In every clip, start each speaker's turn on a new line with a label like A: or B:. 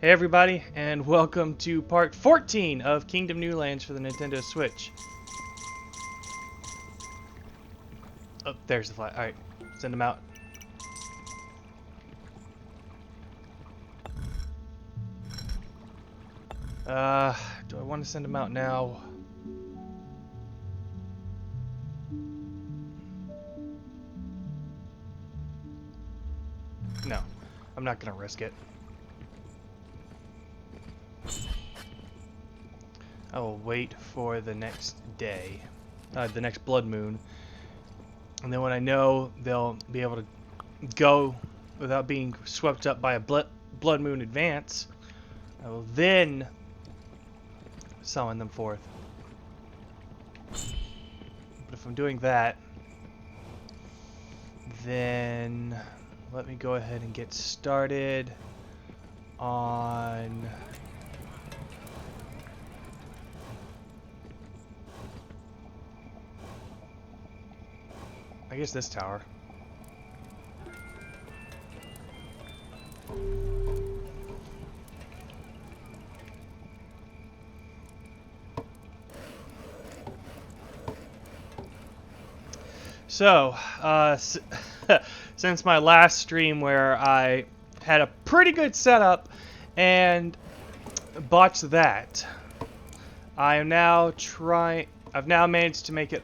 A: Hey everybody, and welcome to part 14 of Kingdom New Lands for the Nintendo Switch. Oh, there's the flag. Alright, send them out. Do I want to send them out now? No, I'm not gonna risk it. I will wait for the next day, the next blood moon, and then when I know they'll be able to go without being swept up by a blood moon advance, I will then summon them forth. But if I'm doing that, then let me go ahead and get started on I guess this tower. So, since my last stream where I had a pretty good setup and botched that, I've now managed to make it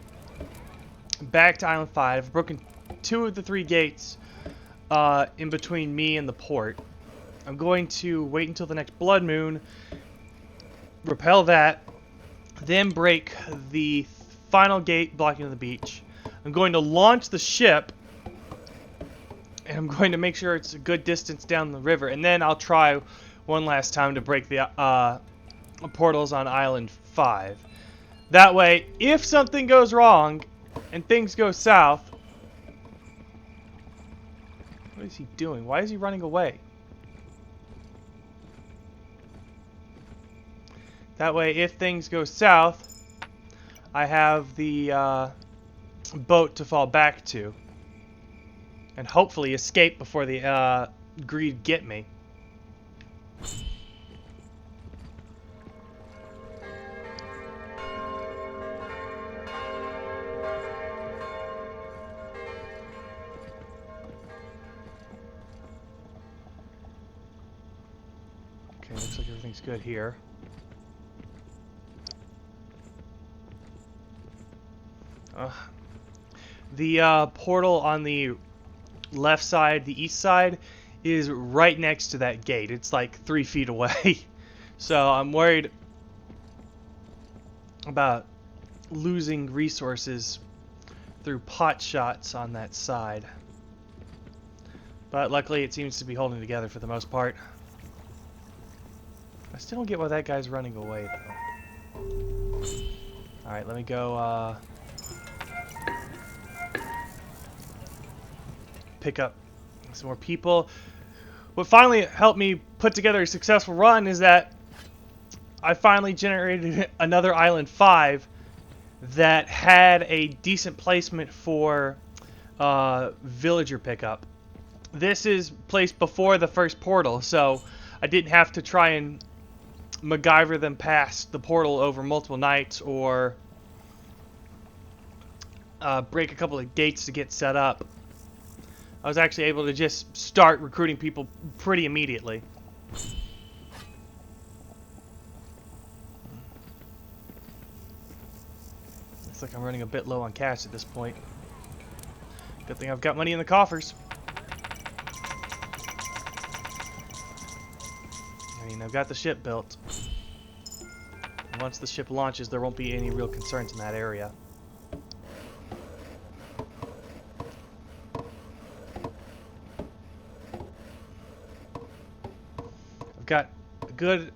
A: back to Island 5. I've broken 2 of the 3 gates in between me and the port. I'm going to wait until the next blood moon, repel that, then break the final gate blocking the beach. I'm going to launch the ship, and I'm going to make sure it's a good distance down the river, and then I'll try one last time to break the portals on Island 5. That way, if something goes wrong and things go south... What is he doing? Why is he running away? That way, if things go south, I have the boat to fall back to, and hopefully escape before the greed get me. Okay, looks like everything's good here. The portal on the left side, the east side, is right next to that gate. It's like 3 feet away. So I'm worried about losing resources through pot shots on that side. But luckily it seems to be holding together for the most part. I still don't get why that guy's running away though. Alright, let me go pick up some more people. What finally helped me put together a successful run is that I finally generated another Island 5 that had a decent placement for villager pickup. This is placed before the first portal, so I didn't have to try and MacGyver them past the portal over multiple nights or break a couple of gates to get set up. I was actually able to just start recruiting people pretty immediately. Looks like I'm running a bit low on cash at this point. Good thing I've got money in the coffers. I mean, I've got the ship built. And once the ship launches, there won't be any real concerns in that area. Got a good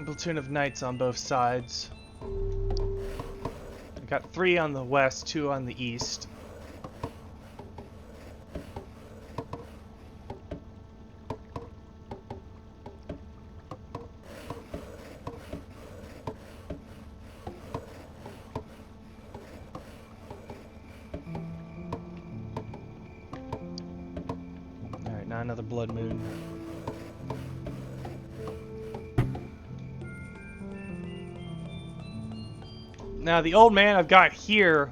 A: platoon of knights on both sides. I got 3 on the west, 2 on the east. Alright, now another blood moon. Now, the old man I've got here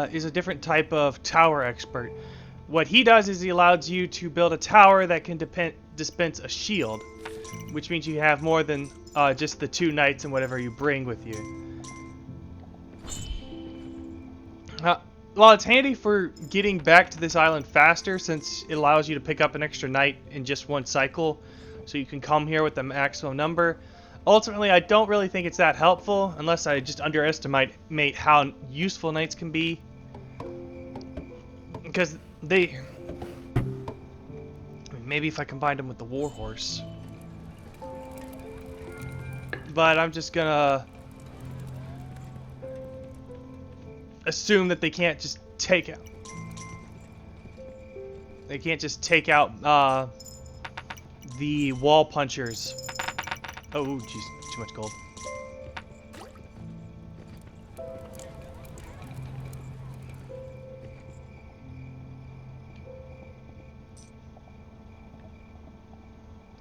A: is a different type of tower expert. What he does is he allows you to build a tower that can dispense a shield, which means you have more than just the 2 knights and whatever you bring with you. While it's handy for getting back to this island faster, since it allows you to pick up an extra knight in just 1 cycle, so you can come here with the maximum number, ultimately I don't really think it's that helpful, unless I just underestimate how useful knights can be. Because they... maybe if I combined them with the warhorse. But I'm just gonna assume that they can't just take out... they can't just take out the wall punchers. Oh, jeez, too much gold.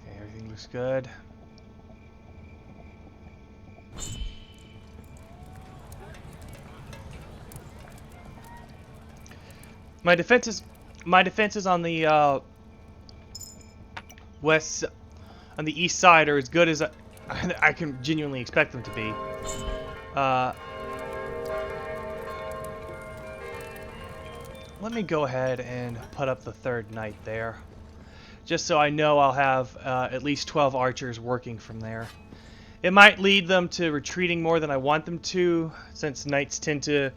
A: Okay, everything looks good. My defenses on the on the east side are as good as I can genuinely expect them to be. Let me go ahead and put up the 3rd knight there, just so I know I'll have at least 12 archers working from there. It might lead them to retreating more than I want them to, since knights tend to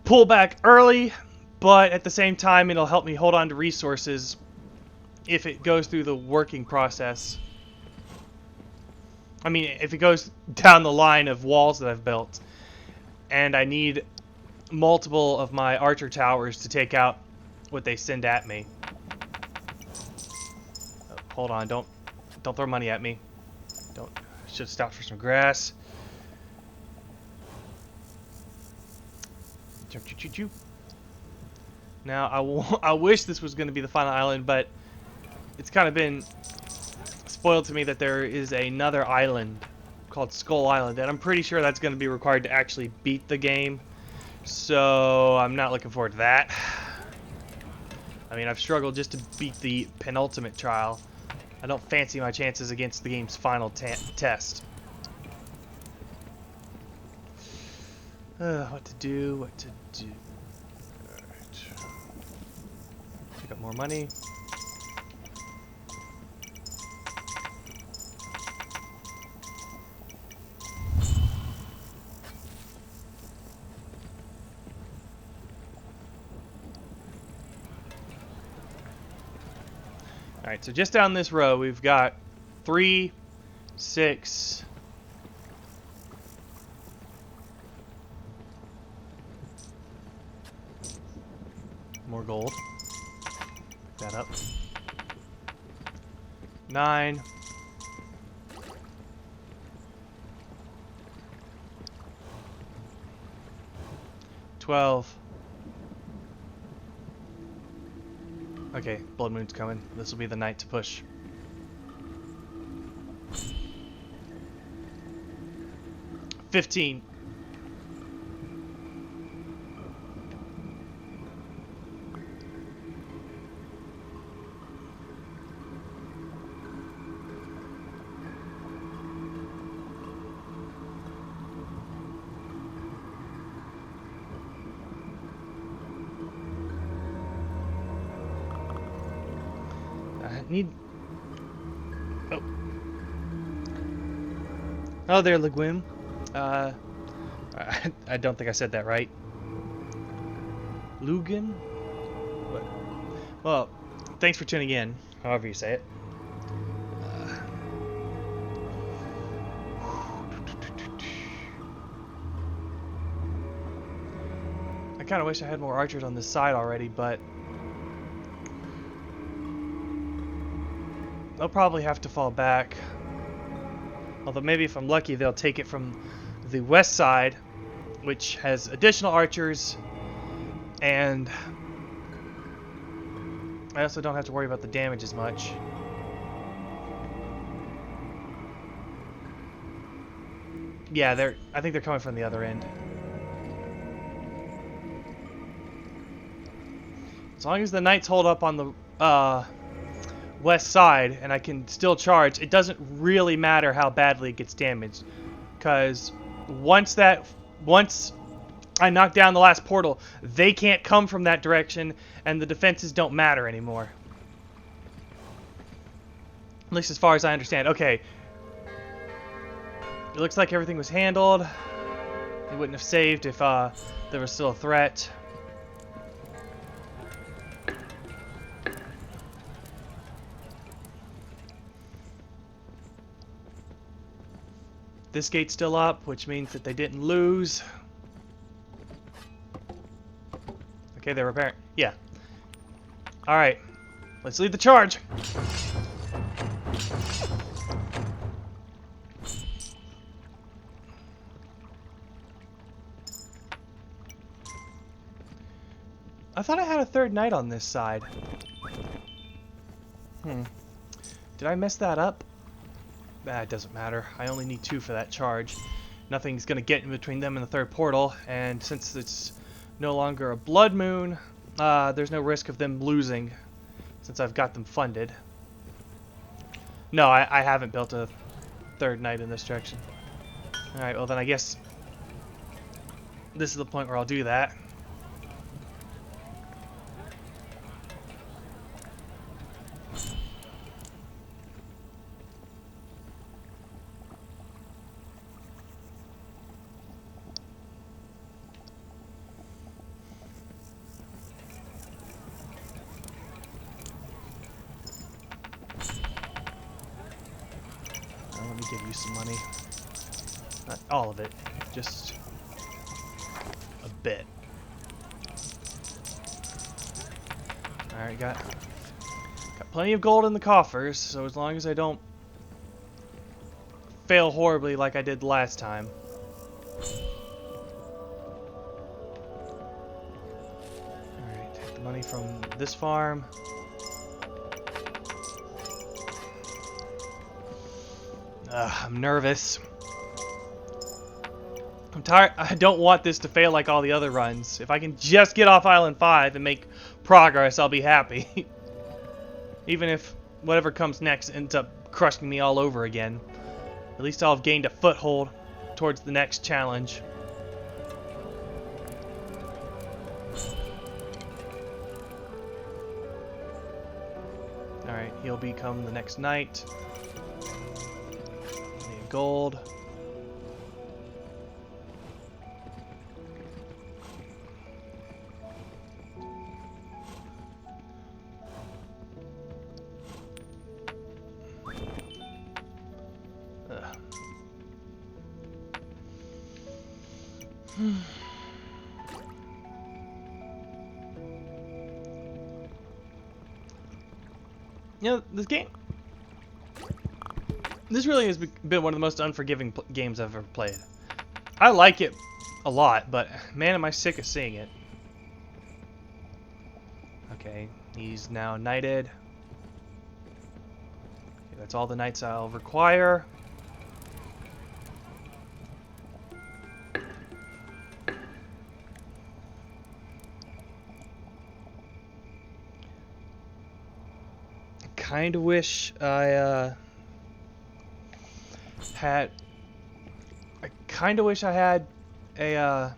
A: pull back early, but at the same time it'll help me hold on to resources if it goes through the working process. I mean, if it goes down the line of walls that I've built, and I need multiple of my archer towers to take out what they send at me. Oh, hold on, don't throw money at me. I should stop for some grass. Now, I wish this was going to be the final island, but it's kind of been spoiled to me that there is another island called Skull Island, and I'm pretty sure that's going to be required to actually beat the game, so I'm not looking forward to that. I mean, I've struggled just to beat the penultimate trial. I don't fancy my chances against the game's final test. What to do. Alright. Pick up more money. Alright, so just down this row, we've got 3, 6... more gold. Pick that up. 9. 12. Okay, Blood Moon's coming. This will be the night to push. 15. Need... Oh, there, Leguim. I don't think I said that right. Lugan? What? Well, thanks for tuning in, however you say it. I kind of wish I had more archers on this side already, but they'll probably have to fall back. Although maybe if I'm lucky, they'll take it from the west side, which has additional archers, and I also don't have to worry about the damage as much. Yeah, I think they're coming from the other end. As long as the knights hold up on the west side and I can still charge, it doesn't really matter how badly it gets damaged. Because once I knock down the last portal, they can't come from that direction, and the defenses don't matter anymore. At least as far as I understand. Okay. It looks like everything was handled. They wouldn't have saved if there was still a threat. This gate's still up, which means that they didn't lose. Okay, they're repairing. Yeah. Alright. Let's lead the charge. I thought I had a third knight on this side. Did I mess that up? It doesn't matter. I only need 2 for that charge. Nothing's going to get in between them and the third portal, and since it's no longer a blood moon, there's no risk of them losing since I've got them funded. No, I haven't built a third knight in this direction. Alright, well then I guess this is the point where I'll do that. Let me give you some money. Not all of it, just a bit. Alright, got plenty of gold in the coffers, so as long as I don't fail horribly like I did last time. Alright, take the money from this farm. I'm nervous. I'm tired. I don't want this to fail like all the other runs. If I can just get off Island 5 and make progress, I'll be happy. Even if whatever comes next ends up crushing me all over again. At least I'll have gained a foothold towards the next challenge. Alright, he'll become the next knight. Gold. You know, this game, this really has been one of the most unforgiving games I've ever played. I like it a lot, but man, am I sick of seeing it. Okay, he's now knighted. Okay, that's all the knights I'll require. Kind of wish I had a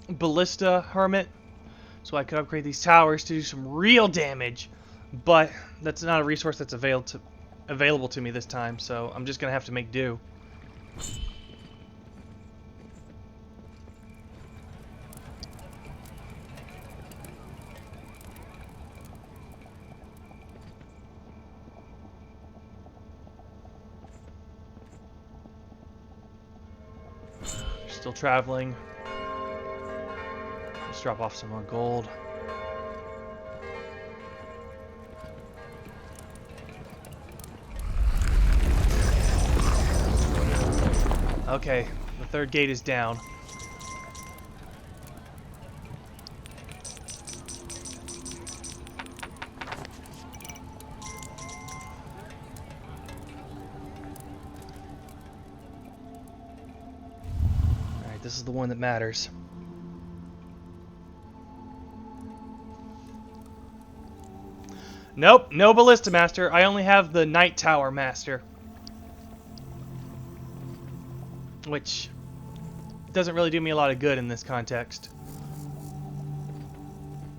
A: ballista hermit so I could upgrade these towers to do some real damage, but that's not a resource that's available to me this time, so I'm just gonna have to make do. Still traveling. Let's drop off some more gold. Okay, the third gate is down. This is the one that matters. Nope, no Ballista Master. I only have the Night Tower Master. Which doesn't really do me a lot of good in this context.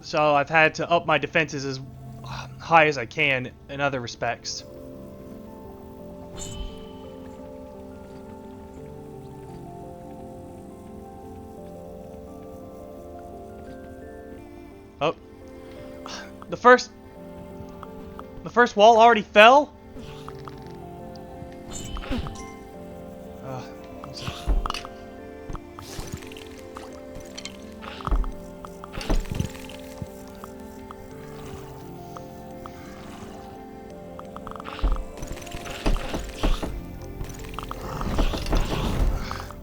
A: So I've had to up my defenses as high as I can in other respects. Oh. The first wall already fell?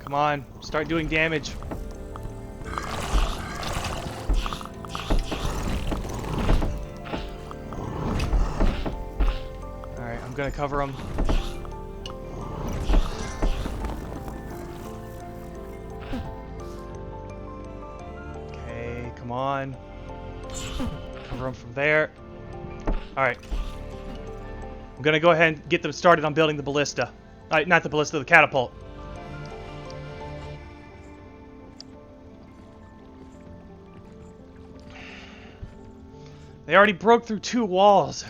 A: Come on, start doing damage. Alright, I'm gonna cover him. Okay, come on. Cover him from there. Alright. I'm gonna go ahead and get them started on building the ballista. Not the ballista, the catapult. They already broke through 2 walls.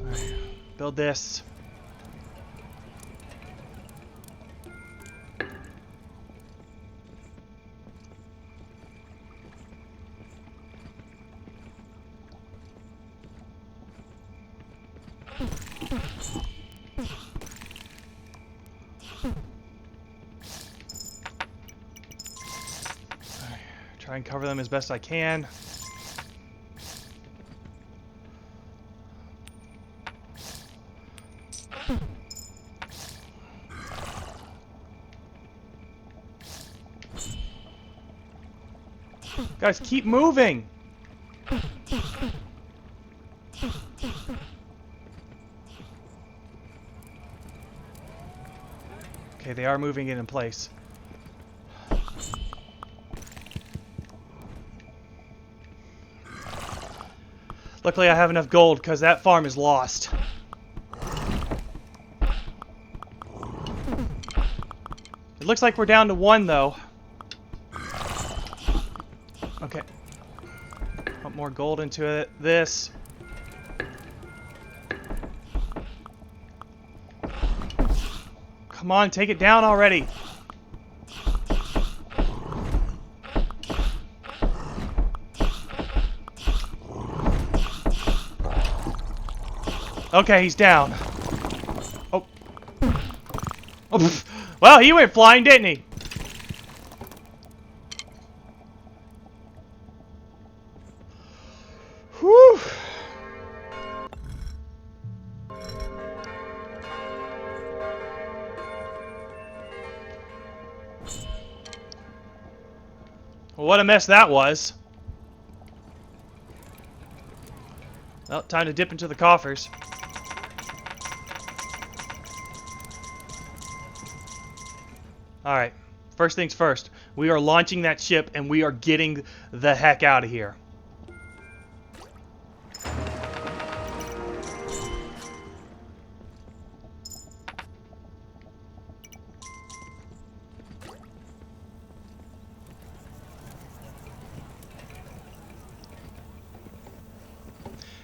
A: Alright, build this. Try and cover them as best I can. Guys, keep moving! Okay, they are moving it in place. Luckily I have enough gold, because that farm is lost. It looks like we're down to 1, though. Okay. Put more gold into it. This. Come on, take it down already. Okay, he's down. Oh. Oh. Well, he went flying, didn't he? Whew. Well, what a mess that was. Well, time to dip into the coffers. Alright, first things first. We are launching that ship and we are getting the heck out of here.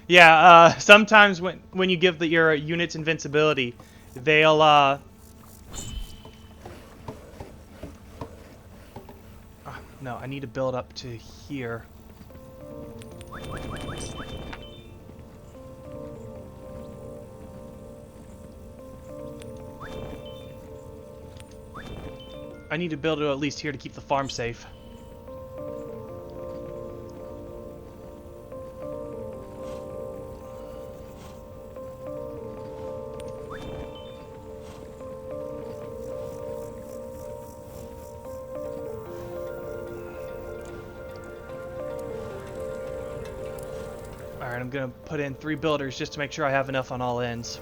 A: Yeah, sometimes when you give your units invincibility, they'll, no, I need to build up to here. I need to build it at least here to keep the farm safe. Alright, I'm gonna put in 3 builders just to make sure I have enough on all ends.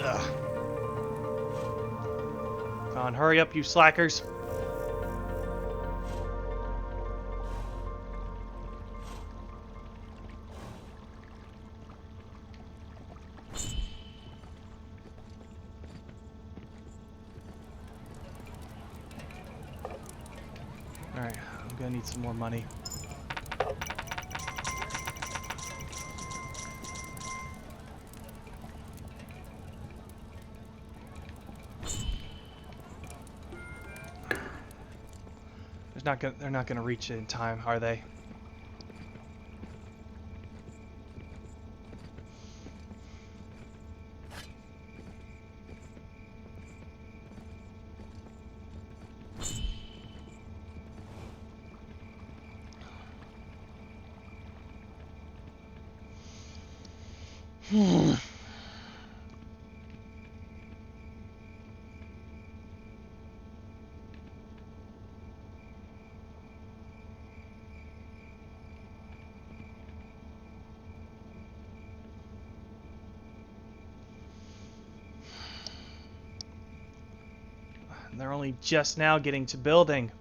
A: Ugh. Come on, hurry up, you slackers. Alright, I'm gonna need some more money. They're not gonna reach it in time, are they? They're only just now getting to building.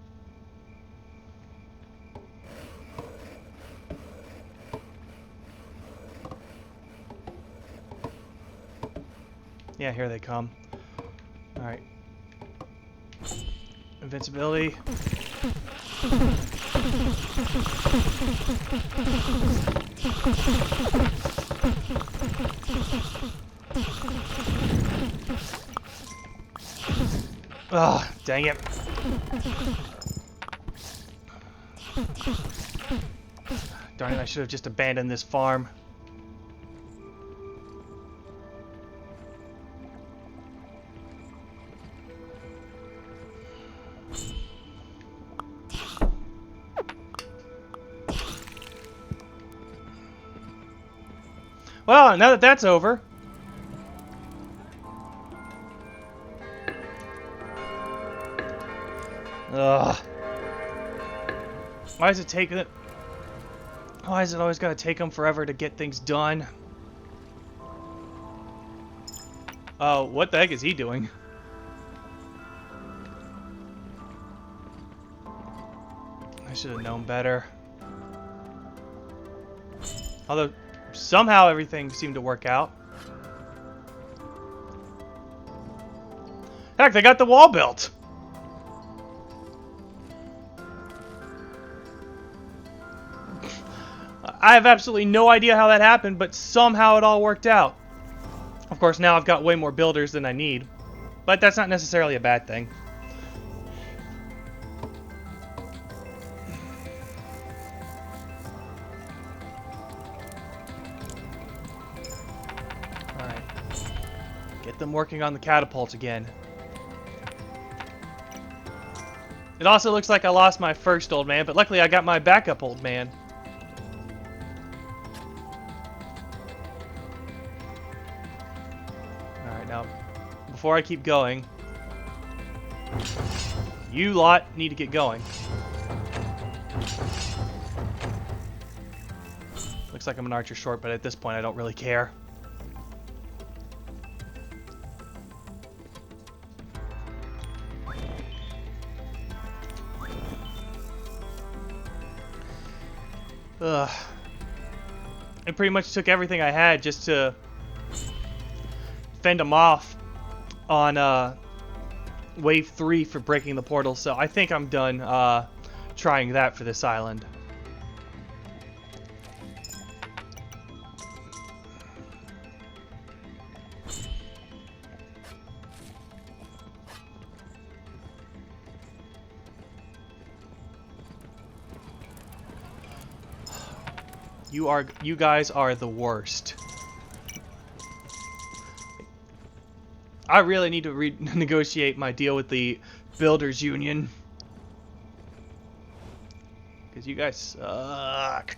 A: Yeah, here they come. Alright. Invincibility. Ugh, dang it. Darn it, I should have just abandoned this farm. Well, now that that's over. Ugh. Why is it taking it? Why is it always gotta take them forever to get things done? Oh, what the heck is he doing? I should have known better. Although, somehow everything seemed to work out. Heck, they got the wall built! I have absolutely no idea how that happened, but somehow it all worked out. Of course, now I've got way more builders than I need. But that's not necessarily a bad thing. Alright. Get them working on the catapult again. It also looks like I lost my first old man, but luckily I got my backup old man. Alright, now, before I keep going, you lot need to get going. Looks like I'm an archer short, but at this point I don't really care. Ugh. I pretty much took everything I had just to fend them off on wave 3 for breaking the portal, so I think I'm done trying that for this island. You guys are the worst. I really need to renegotiate my deal with the Builders Union. Because you guys suck.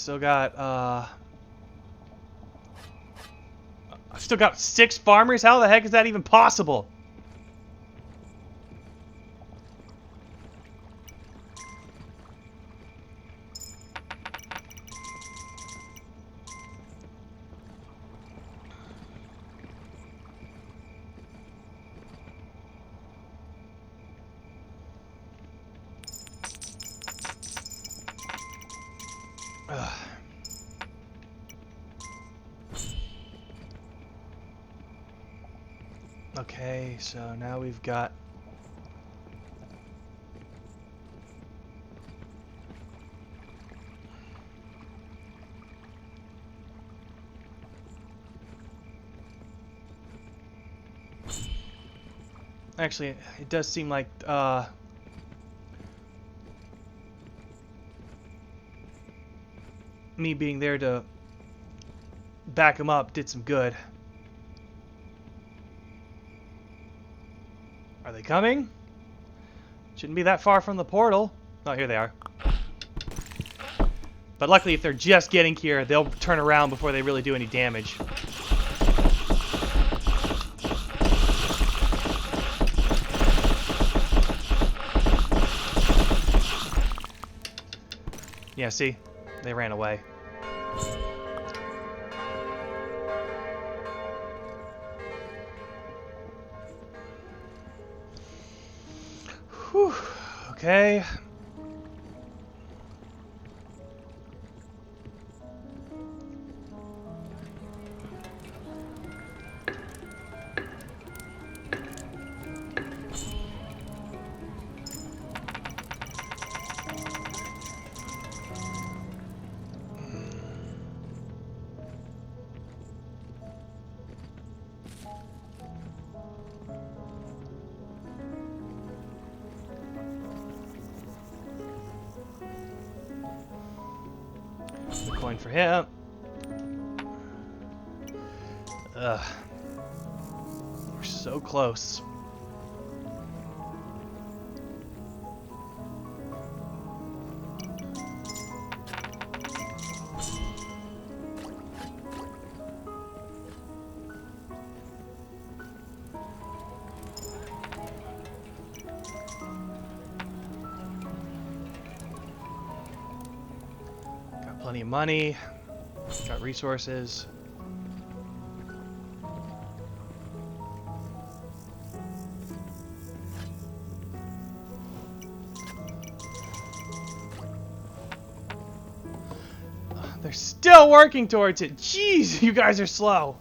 A: Still got, I've still got 6 farmers? How the heck is that even possible? Ugh. Okay, so now we've got... Actually, it does seem like, me being there to back him up did some good. Are they coming? Shouldn't be that far from the portal. Oh, here they are. But luckily, if they're just getting here, they'll turn around before they really do any damage. Yeah, see? They ran away. Whew. Okay. Coin for him. Ugh. We're so close. Got plenty of money. Got resources. They're still working towards it. Jeez, you guys are slow.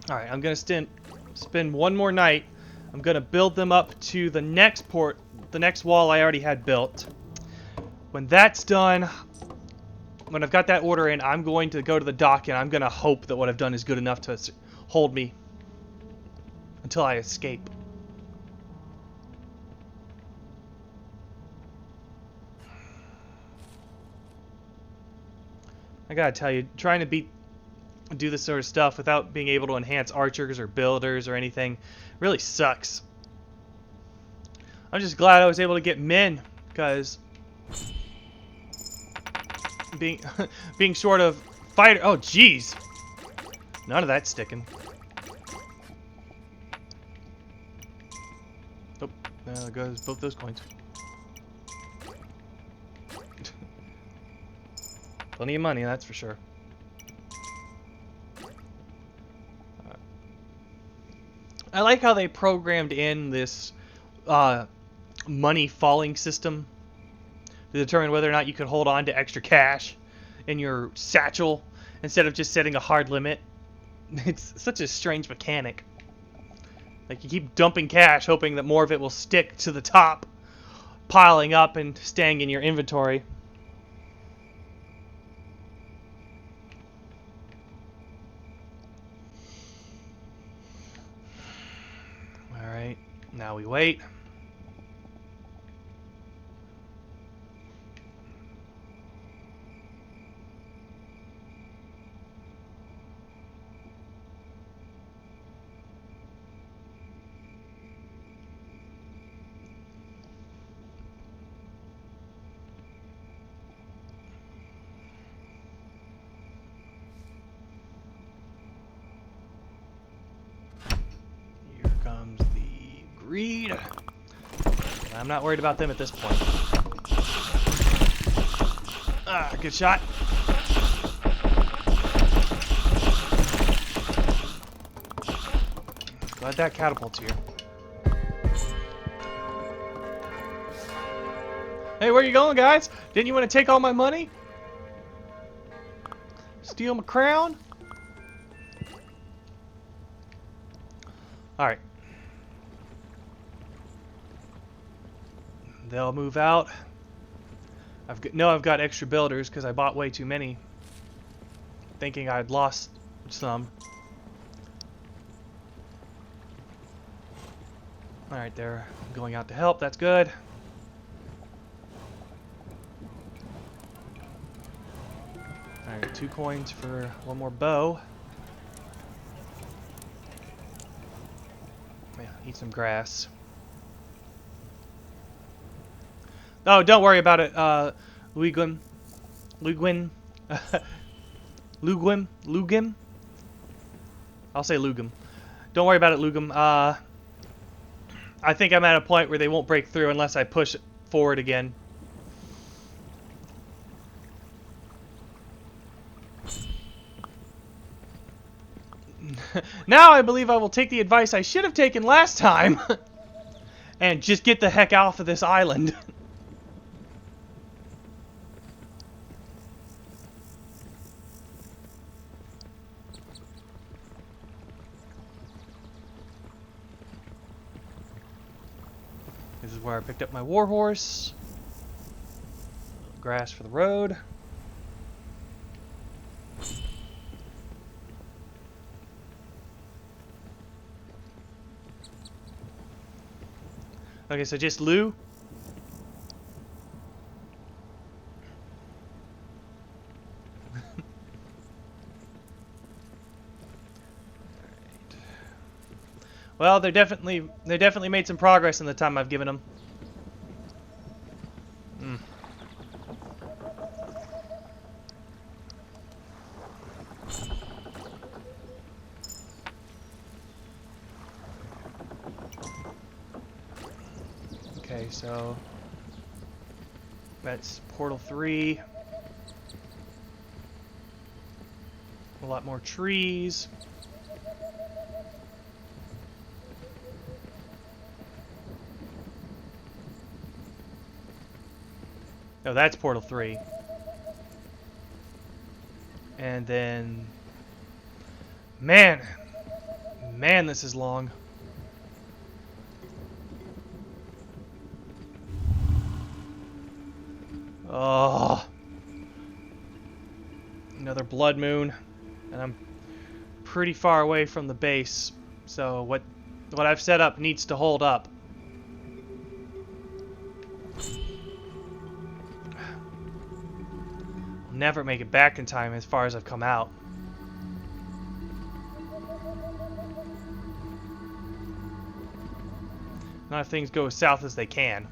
A: Alright, I'm gonna spend one more night. I'm gonna build them up to the next the next wall I already had built. When that's done, when I've got that order in, I'm going to go to the dock and I'm gonna hope that what I've done is good enough to hold me until I escape. I gotta tell you, trying to do this sort of stuff without being able to enhance archers or builders or anything really sucks. I'm just glad I was able to get men, because being being short of fighter. Oh, jeez, none of that's sticking. Oh, there goes both those coins. Plenty of money, that's for sure. I like how they programmed in this money falling system to determine whether or not you can hold on to extra cash in your satchel instead of just setting a hard limit. It's such a strange mechanic. Like, you keep dumping cash hoping that more of it will stick to the top, piling up and staying in your inventory. Alright, now we wait. Agreed. I'm not worried about them at this point. Ah, good shot. Glad that catapults here. Hey, where you going, guys? Didn't you want to take all my money? Steal my crown? Alright. They'll move out. I've got extra builders because I bought way too many, thinking I'd lost some. Alright, they're going out to help. That's good. Alright, 2 coins for one more bow. Yeah, eat some grass. Oh, don't worry about it, Lugim. Lugim? I'll say Lugim. Don't worry about it, Lugim. I think I'm at a point where they won't break through unless I push it forward again. Now I believe I will take the advice I should have taken last time and just get the heck off of this island. This is where I picked up my warhorse. Grass for the road. Okay, so just Lou. Well, they definitely made some progress in the time I've given them. Okay, so that's Portal 3. A lot more trees. Oh, that's Portal 3. And then... Man, this is long. Oh, another blood moon, and I'm pretty far away from the base, so what I've set up needs to hold up. I'll never make it back in time as far as I've come out. Not if things go as south as they can.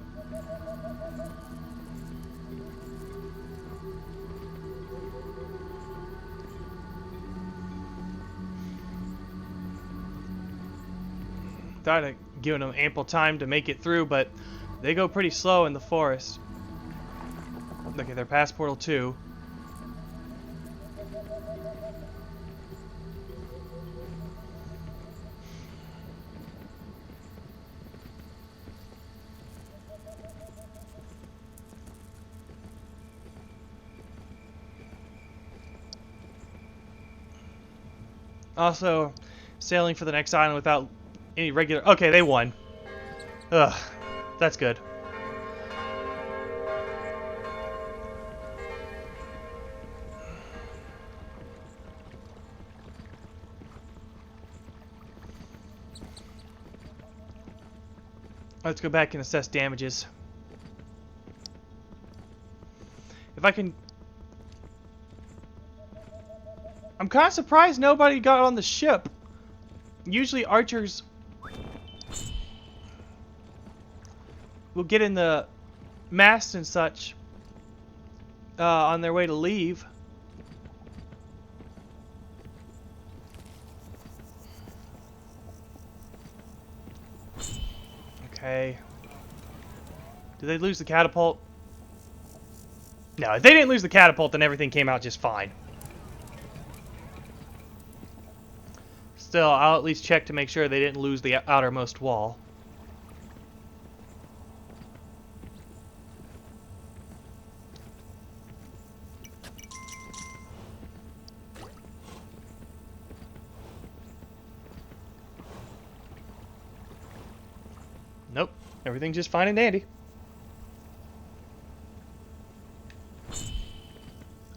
A: Thought I'd given them ample time to make it through, but they go pretty slow in the forest. Okay, they're past Portal 2. Also, sailing for the next island without any regular... Okay, they won. Ugh, that's good. Let's go back and assess damages. If I can... I'm kind of surprised nobody got on the ship. Usually archers will get in the mast and such on their way to leave. Okay. Did they lose the catapult? No, if they didn't lose the catapult, then everything came out just fine. Still, I'll at least check to make sure they didn't lose the outermost wall. Nope. Everything's just fine and dandy.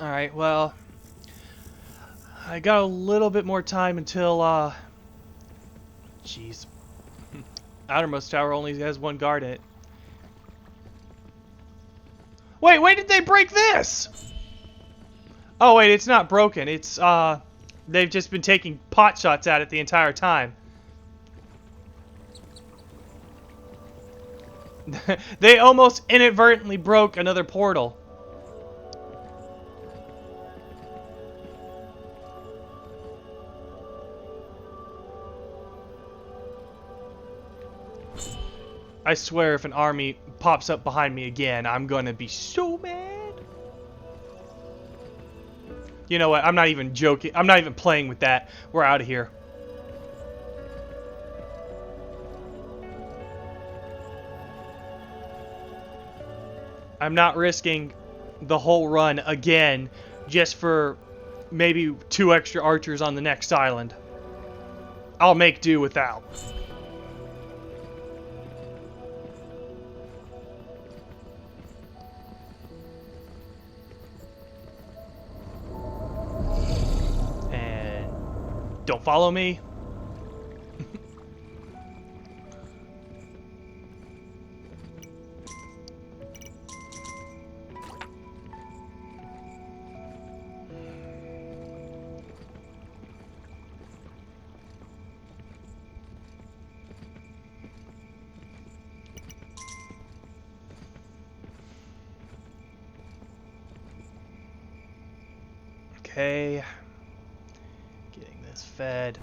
A: Alright, well, I got a little bit more time until, jeez. Outermost tower only has one guard in it. Wait, when did they break this? Oh, wait, it's not broken. It's, they've just been taking pot shots at it the entire time. They almost inadvertently broke another portal. I swear if an army pops up behind me again, I'm gonna be so mad. You know what? I'm not even joking. I'm not even playing with that. We're out of here. I'm not risking the whole run again just for maybe 2 extra archers on the next island. I'll make do without. And don't follow me. Okay, getting this fed.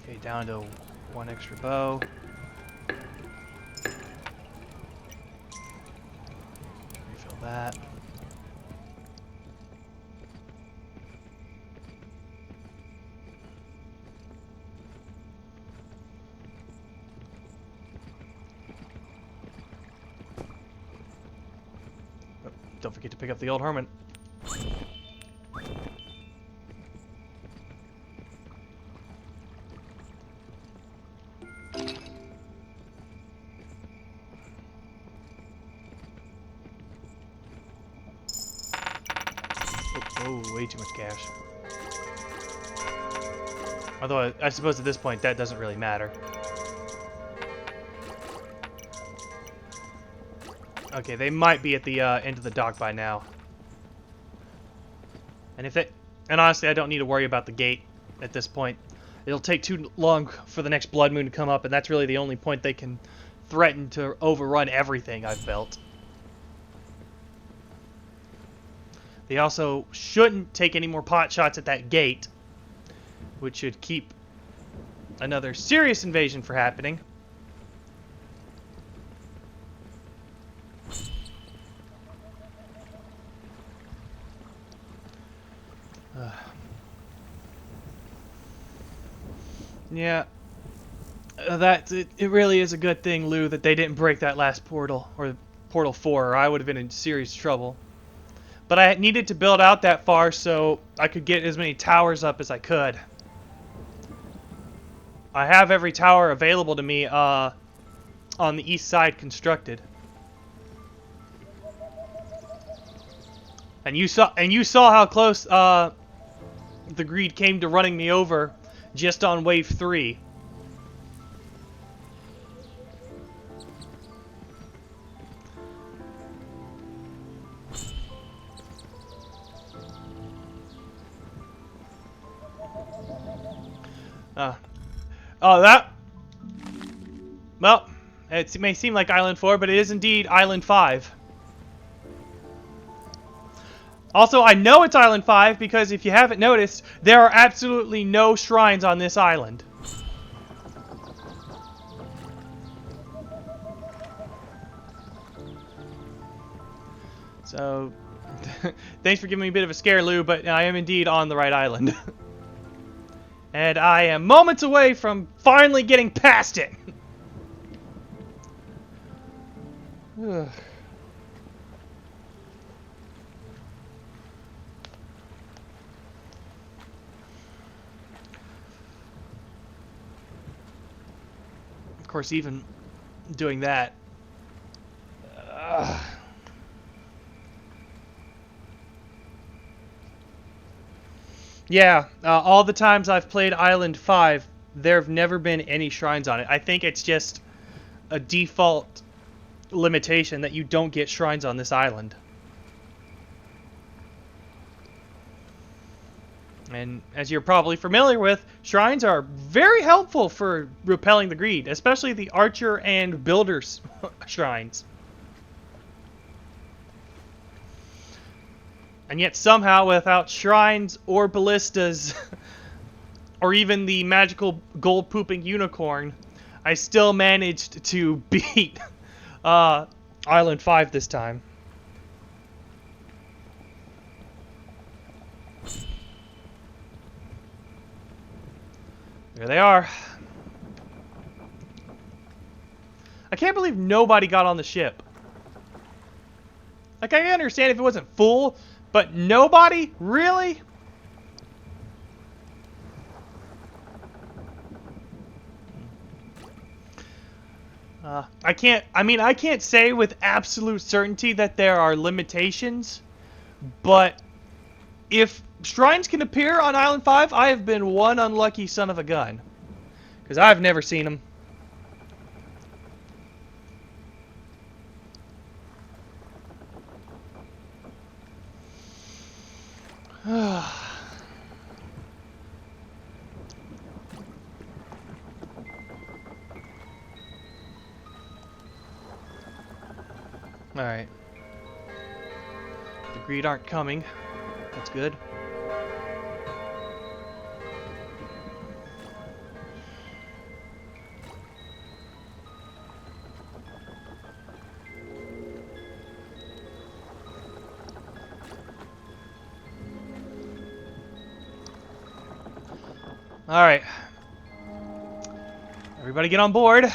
A: Okay, down to 1 extra bow. Refill that. Don't forget to pick up the old hermit. Oh, way too much cash. Although I suppose at this point that doesn't really matter. Okay, they might be at the end of the dock by now. And honestly, I don't need to worry about the gate at this point. It'll take too long for the next blood moon to come up, and that's really the only point they can threaten to overrun everything, I've felt. They also shouldn't take any more pot shots at that gate, which should keep another serious invasion from happening. Yeah, it really is a good thing, Lou, that they didn't break that last portal, or Portal 4, or I would have been in serious trouble. But I needed to build out that far so I could get as many towers up as I could. I have every tower available to me on the east side constructed. And you saw how close the greed came to running me over just on wave 3. Well, it may seem like Island 4, but it is indeed Island 5. Also, I know it's Island 5 because if you haven't noticed, there are absolutely no shrines on this island. So, thanks for giving me a bit of a scare, Lou, but I am indeed on the right island. And I am moments away from finally getting past it. Ugh. Of course, even doing that. Yeah, all the times I've played Island 5, there have never been any shrines on it. I think it's just a default limitation that you don't get shrines on this island. And as you're probably familiar with, shrines are very helpful for repelling the greed, especially the archer and builders shrines. And yet somehow, without shrines or ballistas, or even the magical gold-pooping unicorn, I still managed to beat Island 5 this time. There they are. I can't believe nobody got on the ship. Like, I understand if it wasn't full, but nobody? Really? I can't say with absolute certainty that there are limitations, but if shrines can appear on Island 5, I have been one unlucky son of a gun. Because I've never seen them. Alright. The greed aren't coming. That's good. Alright. Everybody get on board.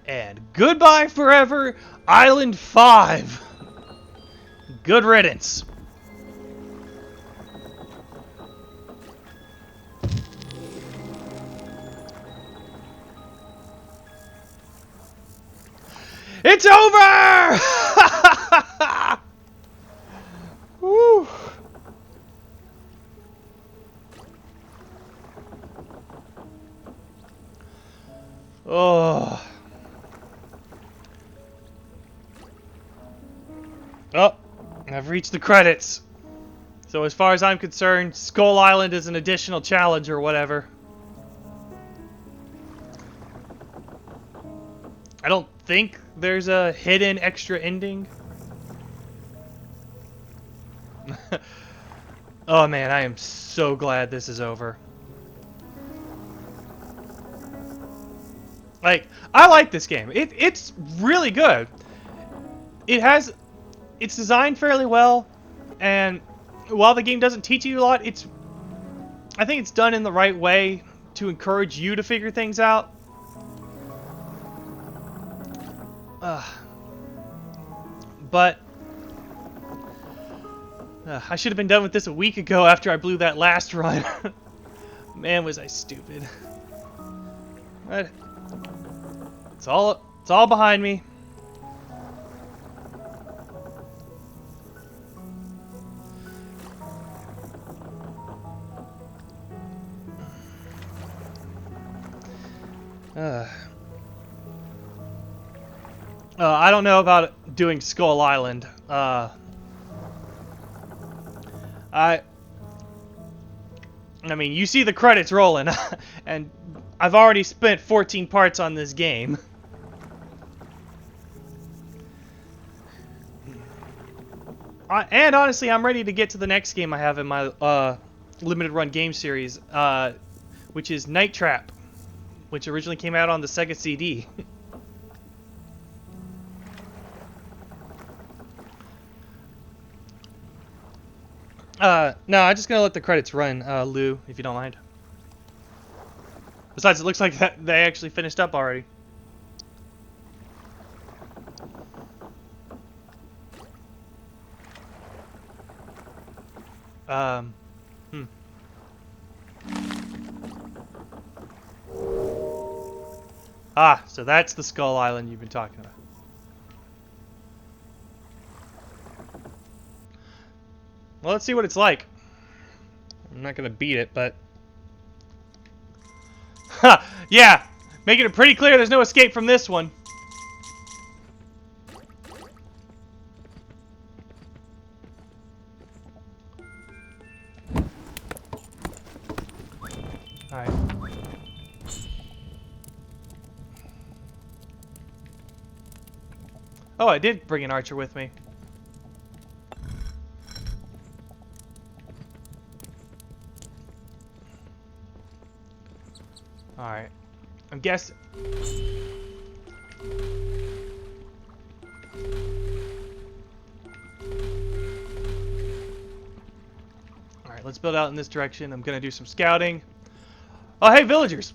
A: And goodbye forever, Island 5. Good riddance. It's over! Woo. Oh. Oh, I've reached the credits. So as far as I'm concerned, Skull Island is an additional challenge or whatever. I don't think there's a hidden extra ending. Oh man, I am so glad this is over. Like, I like this game. It's really good. It's designed fairly well, and while the game doesn't teach you a lot, I think it's done in the right way to encourage you to figure things out. But I should have been done with this a week ago after I blew that last run. Man, was I stupid. But it's all behind me. I don't know about doing Skull Island. I mean, you see the credits rolling, and I've already spent 14 parts on this game. And honestly, I'm ready to get to the next game I have in my limited run game series, which is Night Trap, which originally came out on the Sega CD. No, I'm just gonna let the credits run, Lou, if you don't mind. Besides, it looks like they actually finished up already. Um, hmm. Ah, so that's the Skull Island you've been talking about. Well, let's see what it's like. I'm not gonna beat it, but... Ha! Yeah! Making it pretty clear there's no escape from this one. Alright. Oh, I did bring an archer with me. Alright. I'm guessing... Alright, let's build out in this direction. I'm gonna do some scouting. Oh, hey, villagers!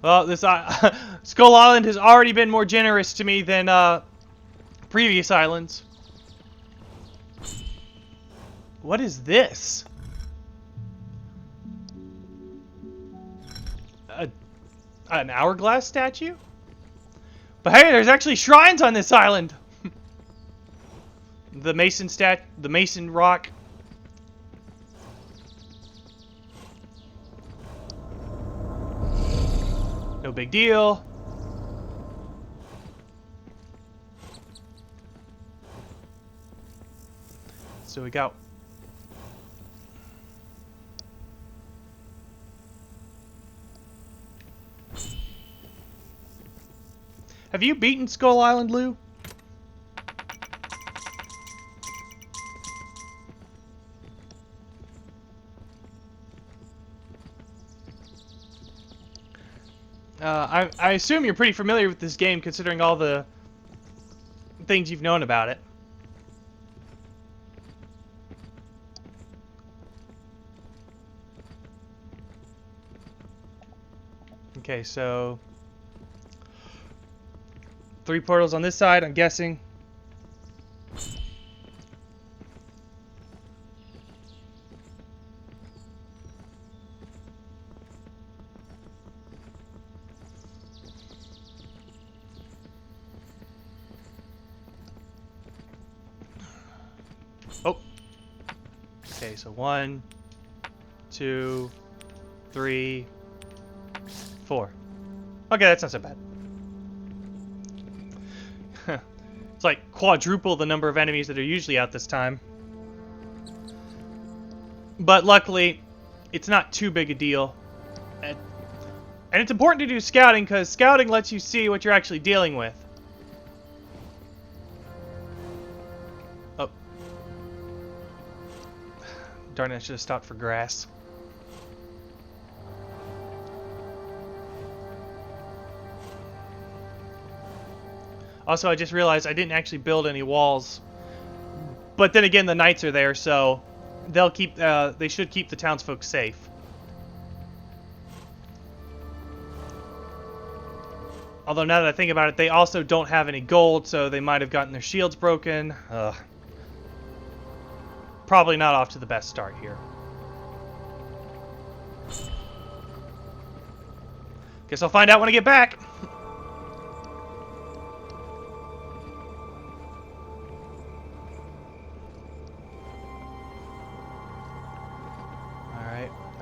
A: Well, this Skull Island has already been more generous to me than previous islands. What is this? An hourglass statue? But hey, there's actually shrines on this island. The Mason rock. No big deal. So we got... Have you beaten Skull Island, Lou? I assume you're pretty familiar with this game, considering all the things you've known about it. Okay, so... 3 portals on this side, I'm guessing. Oh. Okay, so 1, 2, 3, 4. Okay, that's not so bad. It's like quadruple the number of enemies that are usually out this time. But luckily, it's not too big a deal. And it's important to do scouting, because scouting lets you see what you're actually dealing with. Oh. Darn it, I should have stopped for grass. Also, I just realized I didn't actually build any walls. But then again, the knights are there, so they'll keep. They should keep the townsfolk safe. Although now that I think about it, they also don't have any gold, so they might have gotten their shields broken. Probably not off to the best start here. Guess I'll find out when I get back.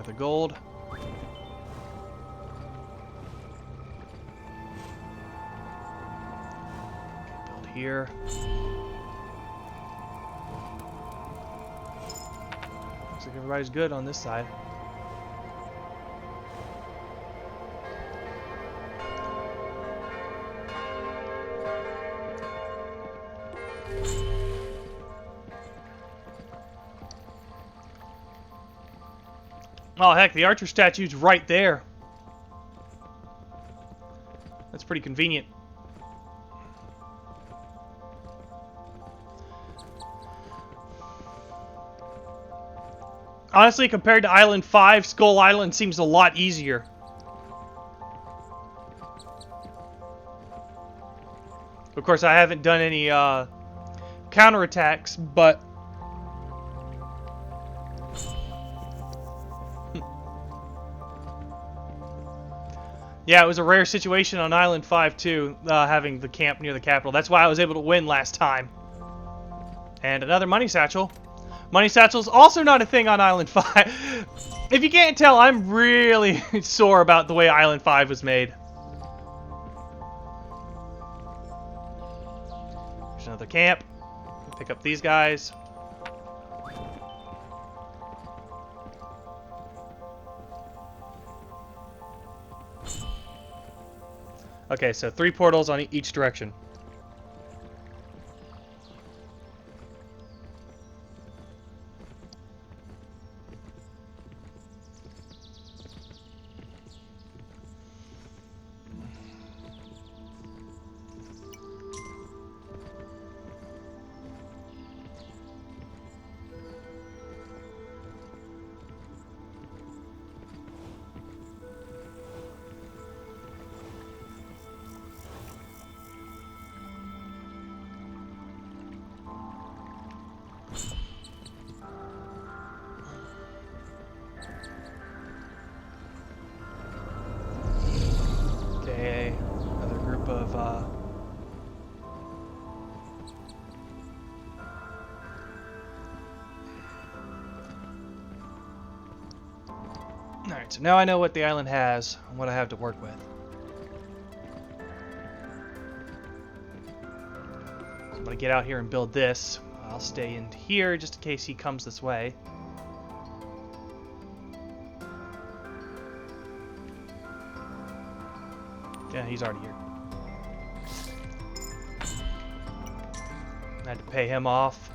A: The gold. Okay, build here. everybody's good on this side. Oh, heck, the archer statue's right there. That's pretty convenient. Honestly, compared to Island 5, Skull Island seems a lot easier. Of course, I haven't done any counterattacks, but... yeah, it was a rare situation on Island 5, too, having the camp near the capital. That's why I was able to win last time. And another money satchel. Money satchel's also not a thing on Island 5. If you can't tell, I'm really sore about the way Island 5 was made. There's another camp. Pick up these guys. Okay, so 3 portals on each direction. Another group of Alright, so now I know what the island has and what I have to work with. So I'm gonna get out here and build this. I'll stay in here just in case he comes this way. Yeah, he's already here. I had to pay him off.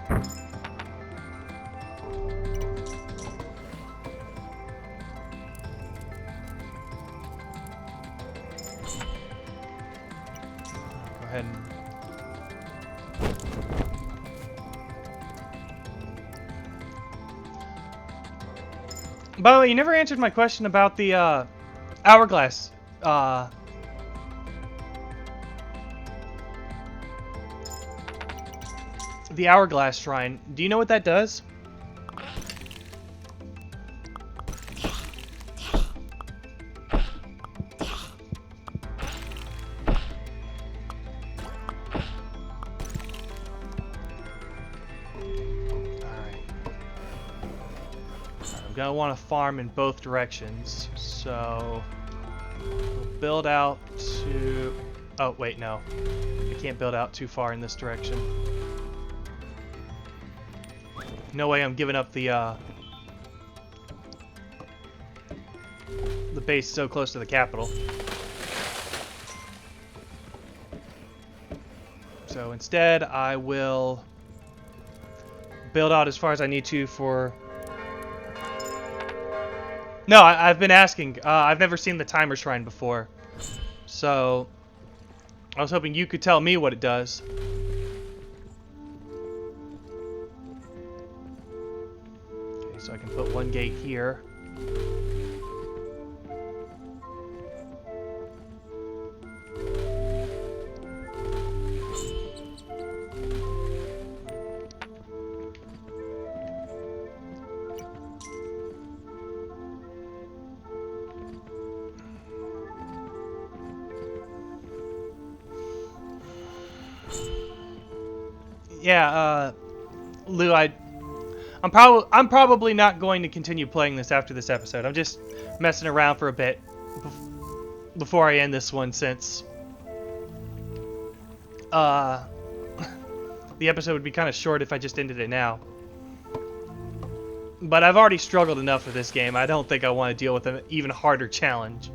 A: Go ahead and... By the way, you never answered my question about the hourglass. The hourglass shrine. Do you know what that does? I'm gonna want to farm in both directions, so we'll build out to... oh, wait, no. I can't build out too far in this direction. No way I'm giving up the base so close to the capital. So instead, I will build out as far as I need to for... No, I've been asking. I've never seen the timer shrine before. So, I was hoping you could tell me what it does. Okay, so I can put one gate here. Yeah, Lou, I'm probably not going to continue playing this after this episode. I'm just messing around for a bit before I end this one, since uh, the episode would be kind of short if I just ended it now. But I've already struggled enough with this game. I don't think I want to deal with an even harder challenge.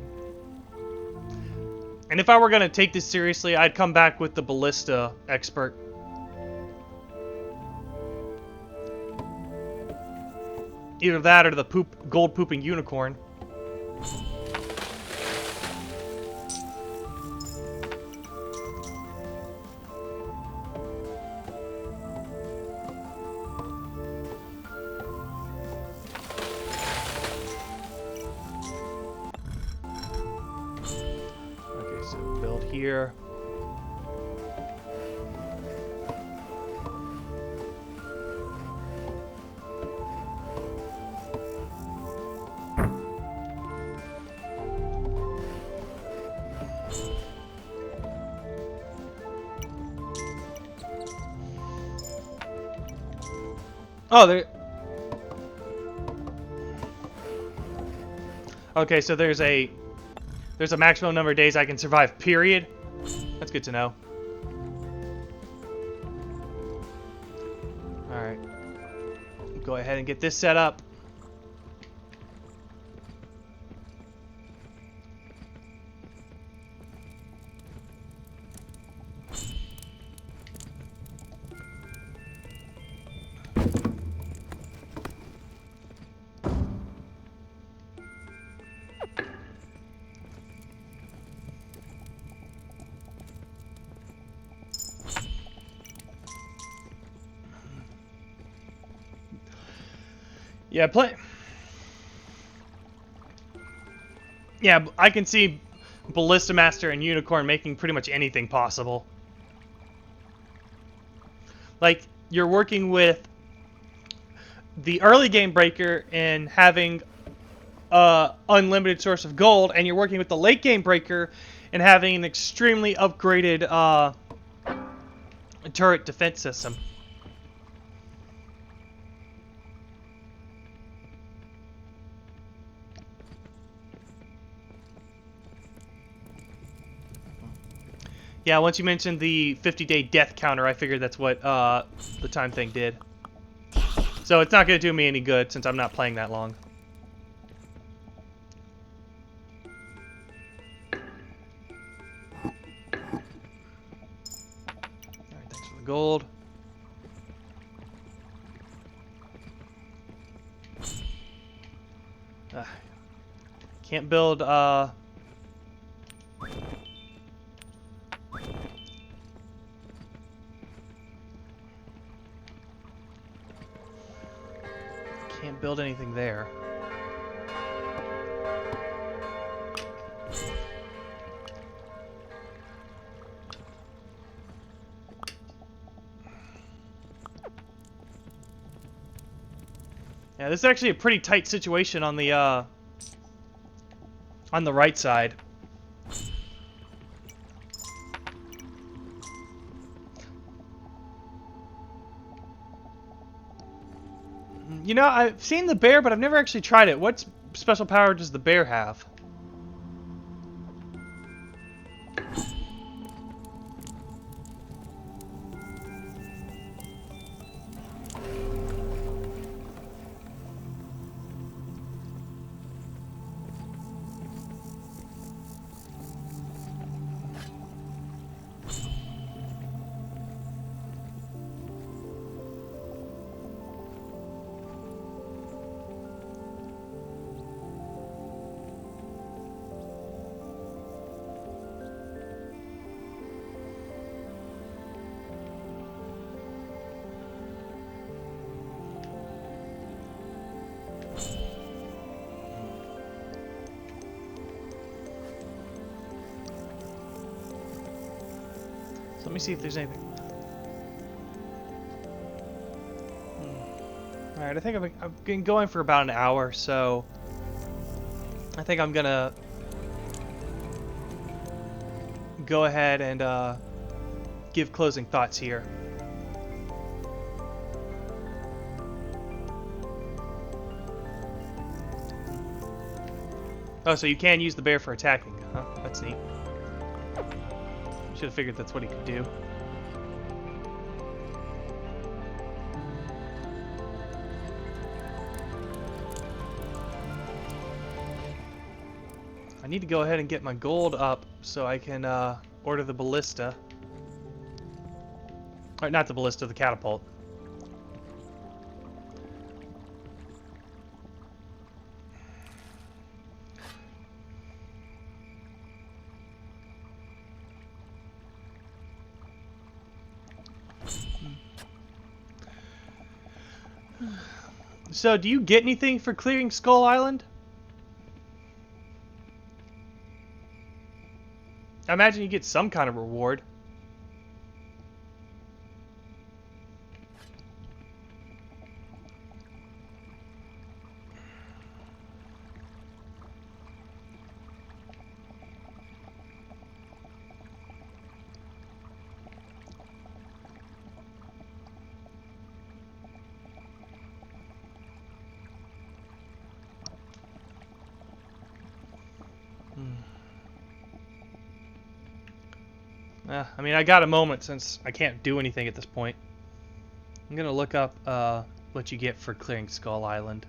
A: And if I were going to take this seriously, I'd come back with the ballista expert. Either that or the gold pooping unicorn. Okay, so build here. Oh, there. Okay, so there's a maximum number of days I can survive, period. That's good to know. Alright. Go ahead and get this set up. Yeah, Yeah, I can see Ballista Master and Unicorn making pretty much anything possible. Like, you're working with the early game breaker and having unlimited source of gold, and you're working with the late game breaker and having an extremely upgraded turret defense system. Yeah, once you mentioned the 50-day death counter, I figured that's what the time thing did. So it's not going to do me any good since I'm not playing that long. Alright, thanks for the gold. Can't build, can't build anything there. Yeah, this is actually a pretty tight situation on the right side. You know, I've seen the bear, but I've never actually tried it. What special power does the bear have? Let me see if there's anything. Alright, I think I've been going for about an hour, so I think I'm gonna go ahead and give closing thoughts here. Oh, so you can use the bear for attacking. Huh, that's neat. Should have figured that's what he could do. I need to go ahead and get my gold up so I can order the ballista. Or not the ballista, the catapult. So, do you get anything for clearing Skull Island? I imagine you get some kind of reward. I mean, I got a moment since I can't do anything at this point. I'm gonna look up what you get for clearing Skull Island.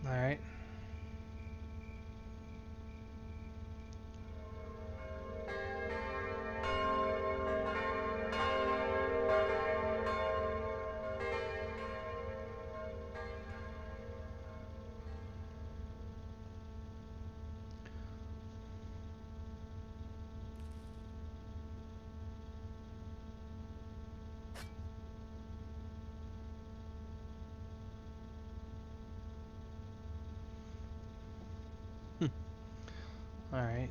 A: All right. All right.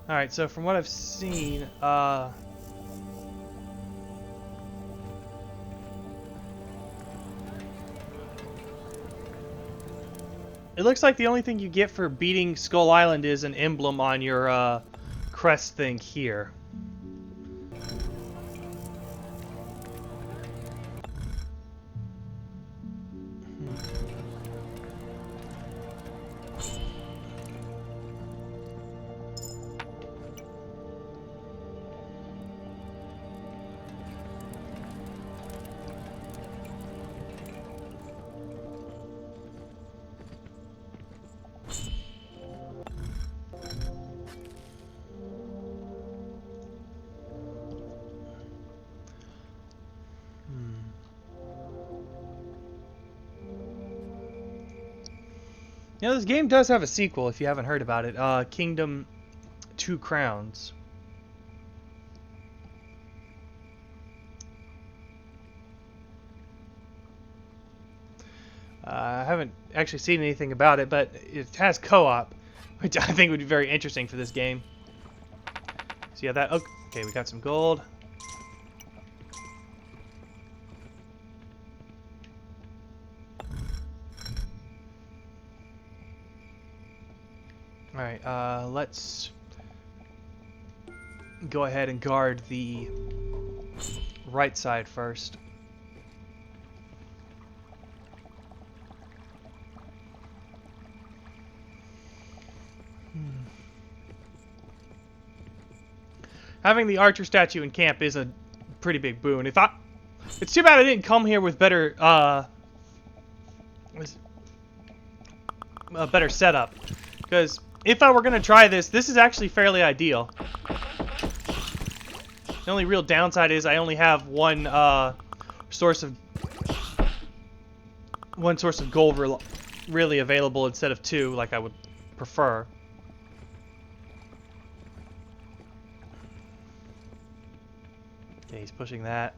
A: All right. So from what I've seen, it looks like the only thing you get for beating Skull Island is an emblem on your crest thing here. You know, this game does have a sequel, if you haven't heard about it. Kingdom Two Crowns. I haven't actually seen anything about it, but it has co-op, which I think would be very interesting for this game. So yeah, that... Okay, we got some gold. Alright, let's... go ahead and guard the right side first. Having the archer statue in camp is a pretty big boon. It's too bad I didn't come here with better, a better setup. Because if I were going to try this is actually fairly ideal. The only real downside is I only have one source of gold really available instead of two, like I would prefer. Okay, he's pushing that.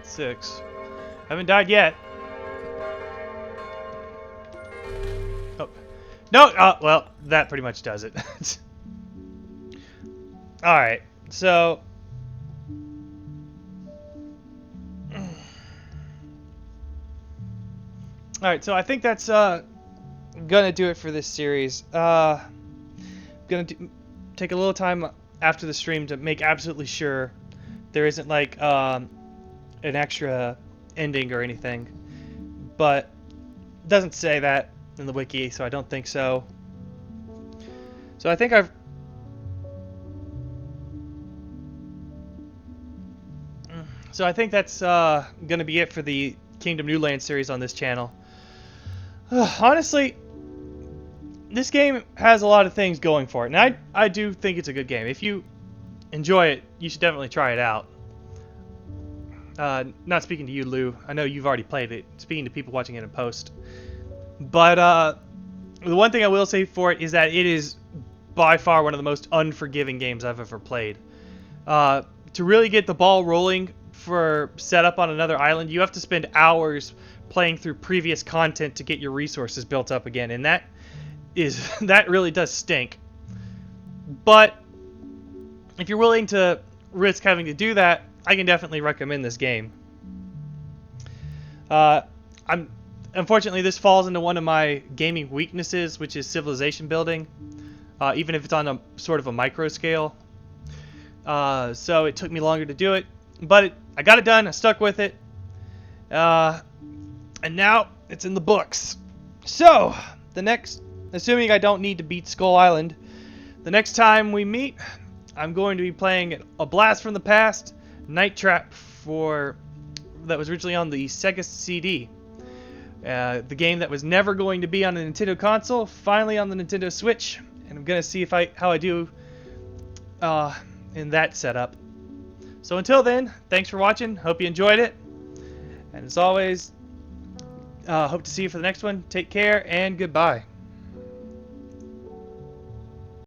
A: Six. Haven't died yet. Oh. No! Well, that pretty much does it. Alright, so... Alright, so I think that's, gonna do it for this series. Gonna take a little time after the stream to make absolutely sure there isn't, like, an extra ending or anything, but it doesn't say that in the wiki, so I don't think so. So I think that's gonna be it for the Kingdom New Land series on this channel. Honestly, this game has a lot of things going for it, and I do think it's a good game. If you enjoy it, you should definitely try it out. Not speaking to you, Lou. I know you've already played it. Speaking to people watching it in post. But the one thing I will say for it is that it is by far one of the most unforgiving games I've ever played. To really get the ball rolling for setup on another island, you have to spend hours playing through previous content to get your resources built up again, and that really does stink. But if you're willing to risk having to do that, I can definitely recommend this game. Unfortunately, this falls into one of my gaming weaknesses, which is civilization building, even if it's on a sort of a micro scale. So it took me longer to do it, but I got it done. I stuck with it, and now it's in the books. So assuming I don't need to beat Skull Island, the next time we meet, I'm going to be playing A Blast from the Past, Night Trap that was originally on the Sega CD. The game that was never going to be on a Nintendo console, finally on the Nintendo Switch, and I'm gonna see how I do in that setup. So until then, thanks for watching. Hope you enjoyed it, and as always, hope to see you for the next one. Take care and goodbye.